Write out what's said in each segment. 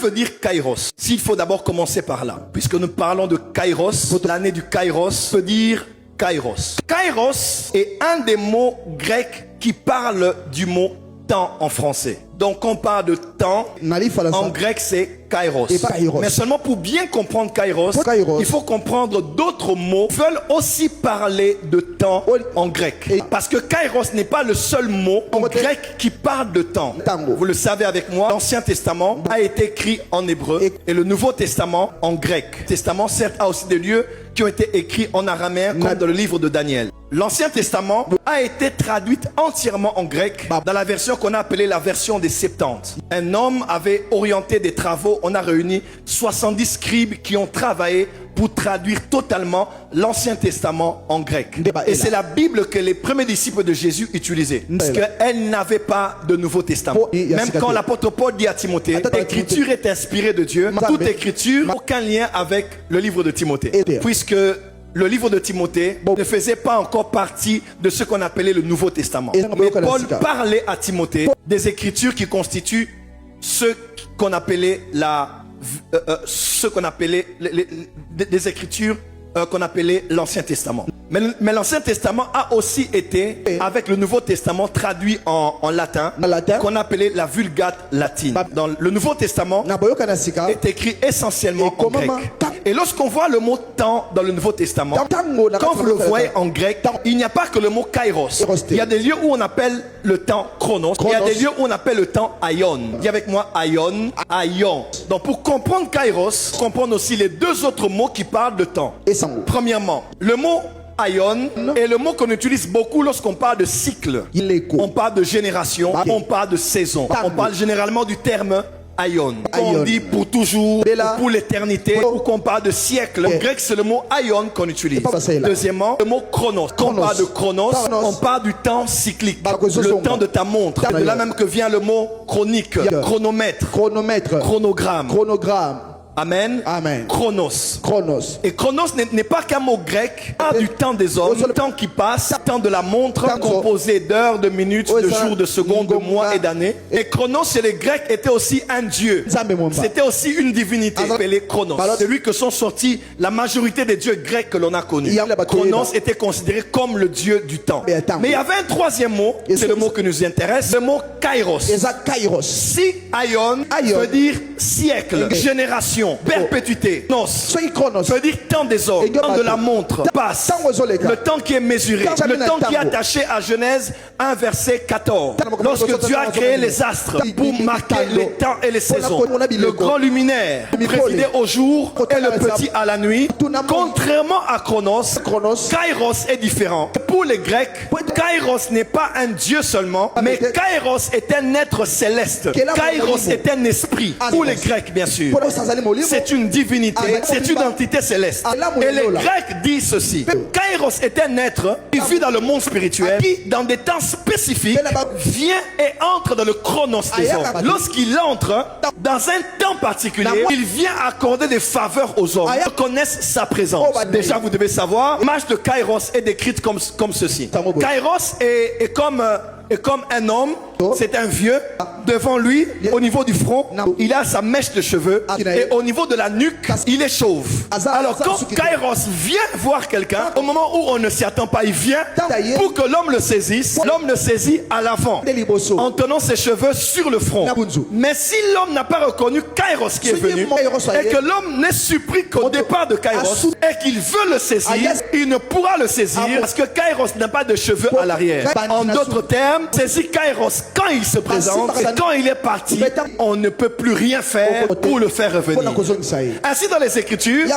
veut dire Kairos? S'il faut d'abord commencer par là, puisque nous parlons de Kairos, l'année du Kairos veut dire Kairos. Kairos est un des mots grecs qui parle du mot temps en français. Donc on parle de temps, en grec c'est Kairos. Mais seulement pour bien comprendre Kairos, il faut comprendre d'autres mots qui veulent aussi parler de temps en grec. Parce que Kairos n'est pas le seul mot en grec qui parle de temps. Vous le savez avec moi, l'Ancien Testament a été écrit en hébreu et le Nouveau Testament en grec. Le Testament certes a aussi des lieux qui ont été écrits en araméen comme dans le livre de Daniel. L'Ancien Testament a été traduit entièrement en grec dans la version qu'on a appelée la version des Septante. Un homme avait orienté des travaux, on a réuni 70 scribes qui ont travaillé pour traduire totalement l'Ancien Testament en grec. Et c'est la Bible que les premiers disciples de Jésus utilisaient. Parce qu'elle n'avait pas de Nouveau Testament. Même quand l'apôtre Paul dit à Timothée, l'écriture est inspirée de Dieu, toute écriture n'a aucun lien avec le livre de Timothée. Puisque le livre de Timothée ne faisait pas encore partie de ce qu'on appelait le Nouveau Testament. Mais Paul parlait à Timothée des écritures qui constituent ce qu'on appelait des écritures qu'on appelait l'Ancien Testament. Mais l'Ancien Testament a aussi été, avec le Nouveau Testament, traduit en latin, qu'on appelait la Vulgate latine. Dans le Nouveau Testament est écrit essentiellement en grec. Et lorsqu'on voit le mot temps dans le Nouveau Testament, quand vous le voyez en grec, il n'y a pas que le mot kairos. Il y a des lieux où on appelle le temps chronos. Il y a des lieux où on appelle le temps aion. Dis avec moi aion, aion. Donc pour comprendre kairos, comprendre aussi les deux autres mots qui parlent de temps. Premièrement, le mot aion est le mot qu'on utilise beaucoup lorsqu'on parle de cycle. On parle de génération, on parle de saison. On parle généralement du terme aion. On dit pour toujours, pour l'éternité, ou qu'on parle de siècle. En grec, c'est le mot aion qu'on utilise. Deuxièmement, le mot chronos. Quand on parle de chronos, on parle du temps cyclique, le temps de ta montre. C'est de là même que vient le mot chronique, chronomètre, chronogramme. Amen. Amen. Chronos. Chronos. Et chronos n'est pas qu'un mot grec, du temps des hommes, le temps qui passe, le temps de la montre, composé d'heures, de minutes, de jours, de secondes, de mois et d'années. Et chronos chez les Grecs était aussi un dieu. C'était aussi une divinité appelée chronos. C'est lui que sont sortis la majorité des dieux grecs que l'on a connus. Chronos était considéré comme le dieu du temps. Mais il y avait un troisième mot, c'est le mot qui nous intéresse, le mot kairos. Si aion veut dire siècle, génération, perpétuité. Nos veut dire temps des hommes, temps de la montre, passe, le temps qui est mesuré, le temps qui est attaché à Genèse 1 verset 14. Lorsque Dieu a créé les astres pour marquer les temps et les saisons, le grand luminaire présidait au jour et le petit à la nuit. Contrairement à Chronos, Kairos est différent. Pour les Grecs, Kairos n'est pas un dieu seulement, mais Kairos est un être céleste. Kairos est un esprit. Pour les Grecs, bien sûr. C'est une divinité, c'est une entité céleste. Et les Grecs disent ceci. Kairos est un être qui vit dans le monde spirituel, qui dans des temps spécifiques vient et entre dans le chronos des hommes. Lorsqu'il entre dans un temps particulier, il vient accorder des faveurs aux hommes qui connaissent sa présence. Déjà vous devez savoir, l'image de Kairos est décrite comme ceci. Kairos est comme un homme, c'est un vieux. Devant lui, au niveau du front, il a sa mèche de cheveux. Et au niveau de la nuque, il est chauve. Alors quand Kairos vient voir quelqu'un, au moment où on ne s'y attend pas, il vient pour que l'homme le saisisse. L'homme le saisit à l'avant, en tenant ses cheveux sur le front. Mais si l'homme n'a pas reconnu Kairos qui est venu, et que l'homme n'est surpris qu'au départ de Kairos, et qu'il veut le saisir, il ne pourra le saisir parce que Kairos n'a pas de cheveux à l'arrière. En d'autres termes, saisir Kairos quand il se présente et quand il est parti, on ne peut plus rien faire pour le faire revenir. Ainsi dans les Écritures,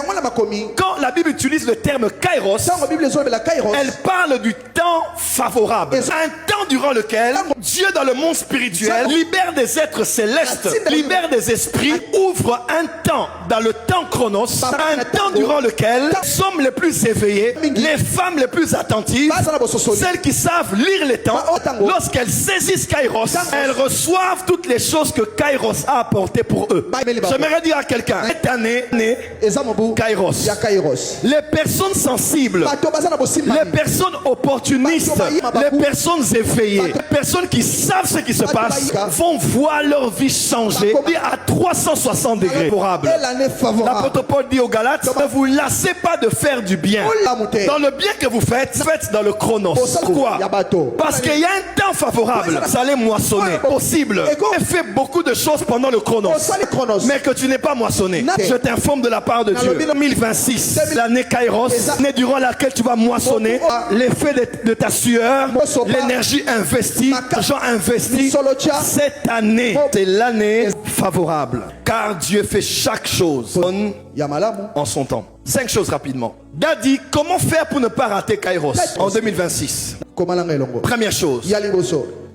quand la Bible utilise le terme Kairos, elle parle du temps favorable. Un temps durant lequel Dieu dans le monde spirituel libère des êtres célestes, libère des esprits, ouvre un temps dans le temps chronos, un temps durant lequel les hommes les plus éveillés, les femmes les plus attentives, celles qui savent lire les temps, lorsqu'elles saisissent Kairos, elles reçoivent toutes les choses que Kairos a apportées pour eux. J'aimerais dire à quelqu'un, cette année, Kairos. Les personnes sensibles, les personnes opportunistes, les personnes éveillées, les personnes qui savent ce qui se passe, vont voir leur vie changer à 360 100 degrés favorable. L'apôtre Paul dit aux Galates, ne vous lassez pas de faire du bien. Dans le bien que vous faites, faites dans le chronos. Pourquoi? Parce qu'il y a un temps favorable. Vous allez moissonner. Possible. Et fais beaucoup de choses pendant le chronos. Mais que tu n'es pas moissonné. Je t'informe de la part de Dieu. 2026, l'année Kairos, l'année durant laquelle tu vas moissonner l'effet de ta sueur, l'énergie investie, l'argent investi. Cette année, c'est l'année favorable. Car Dieu fait chaque chose en son temps. 5 choses rapidement. Daddy, comment faire pour ne pas rater Kairos en 2026? Première chose,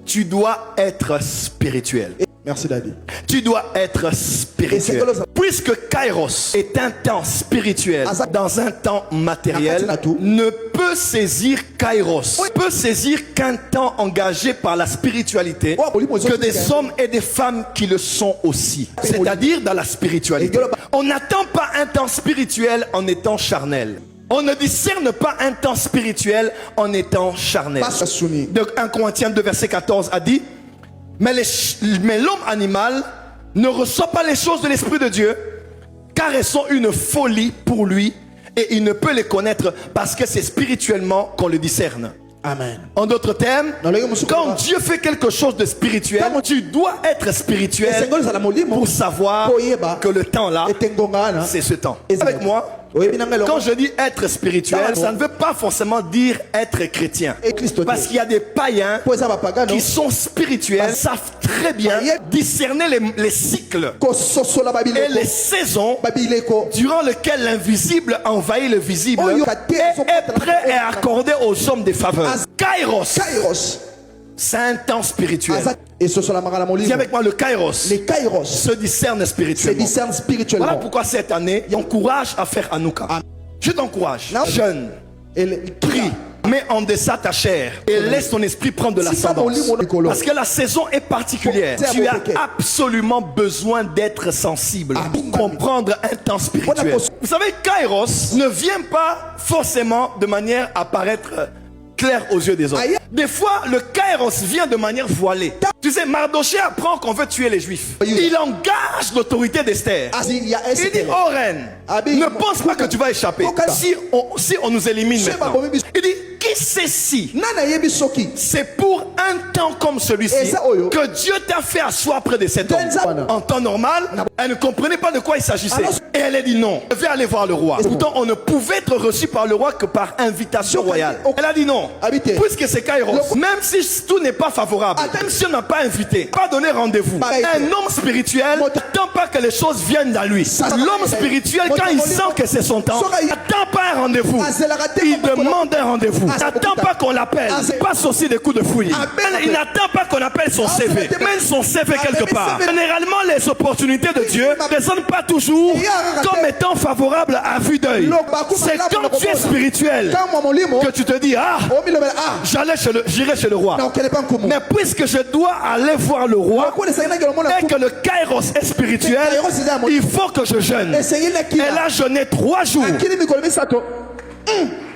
tu dois être spirituel. Merci Daddy. Tu dois être spirituel. Puisque Kairos est un temps spirituel dans un temps matériel, ne peut saisir Kairos, peut saisir qu'un temps engagé par la spiritualité, que des hommes et des femmes qui le sont aussi. C'est-à-dire dans la spiritualité. On n'attend pas un temps spirituel en étant charnel. On ne discerne pas un temps spirituel en étant charnel. Donc 1 Corinthiens 2 verset 14 a dit, mais l'homme animal ne reçoit pas les choses de l'Esprit de Dieu, car elles sont une folie pour lui, et il ne peut les connaître parce que c'est spirituellement qu'on le discerne. Amen. En d'autres termes, quand Dieu fait quelque chose de spirituel, tu dois être spirituel pour savoir que le temps là, c'est ce temps. Avec moi, quand je dis être spirituel, ça ne veut pas forcément dire être chrétien. Parce qu'il y a des païens qui sont spirituels, savent très bien discerner les cycles et les saisons durant lesquelles l'invisible envahit le visible et est prêt à accorder aux hommes des faveurs. Kairos, c'est un temps spirituel. Dis avec moi, le Kairos se discerne spirituellement. Voilà pourquoi cette année, j'encourage à faire Hanouka. Je t'encourage, jeune, prie, mets en deçà ta chair et laisse ton esprit prendre de l'ascendance. Parce que la saison est particulière. Tu as absolument besoin d'être sensible pour comprendre un temps spirituel. Vous savez, Kairos ne vient pas forcément de manière à paraître clair aux yeux des hommes. Des fois, le Kairos vient de manière voilée. Tu sais, Mardoché apprend qu'on veut tuer les Juifs. Il engage l'autorité d'Esther. Il dit, oh reine, ne pense pas que tu vas échapper si on nous élimine maintenant. Il dit, qui sait si c'est pour un temps comme celui-ci que Dieu t'a fait asseoir près de cet homme. En temps normal, elle ne comprenait pas de quoi il s'agissait. Et elle a dit non, je vais aller voir le roi. Pourtant, on ne pouvait être reçu par le roi que par invitation royale. Elle a dit non, puisque c'est Kairos, même si tout n'est pas favorable, même si on n'a pas invité, pas donné rendez-vous, un homme spirituel n'attend pas que les choses viennent à lui. L'homme spirituel, quand il sent que c'est son temps, il n'attend pas un rendez-vous, il demande un rendez-vous. Il n'attend pas qu'on l'appelle, il passe aussi des coups de fouille. Il n'attend pas qu'on appelle son CV, mène son CV quelque part. Généralement, les opportunités de Dieu ne sont pas toujours comme étant favorables à vue d'œil. C'est quand tu es spirituel que tu te dis, j'irai chez le roi. Mais puisque je dois aller voir le roi et que le Kairos est spirituel, il faut que je jeûne. Elle a jeûné 3 jours.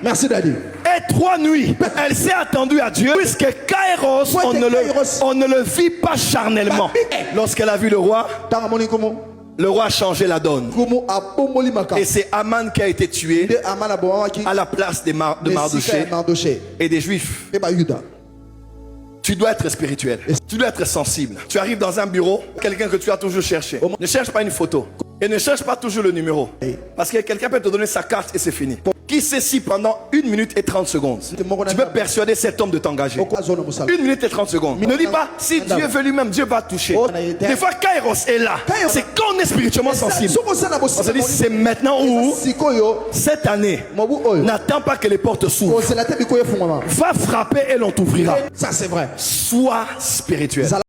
Merci Daddy. Et 3 nuits, elle s'est attendue à Dieu, puisque Kairos, on ne le vit pas charnellement. Lorsqu'elle a vu le roi a changé la donne. Et c'est Aman qui a été tué à la place de Mardoché et des Juifs. Tu dois être spirituel. Tu dois être sensible. Tu arrives dans un bureau, quelqu'un que tu as toujours cherché. Ne cherche pas une photo. Et ne cherche pas toujours le numéro. Parce que quelqu'un peut te donner sa carte et c'est fini. Qui sait si pendant 1 minute et 30 secondes, tu peux persuader cet homme de t'engager. 1 minute et 30 secondes. Ne dis pas, si Dieu veut lui-même, Dieu va toucher. Des fois, Kairos est là. C'est quand on est spirituellement sensible. On se dit, c'est maintenant ou cette année. N'attends pas que les portes s'ouvrent. Va frapper et l'on t'ouvrira. Ça, c'est vrai. Sois spirituel.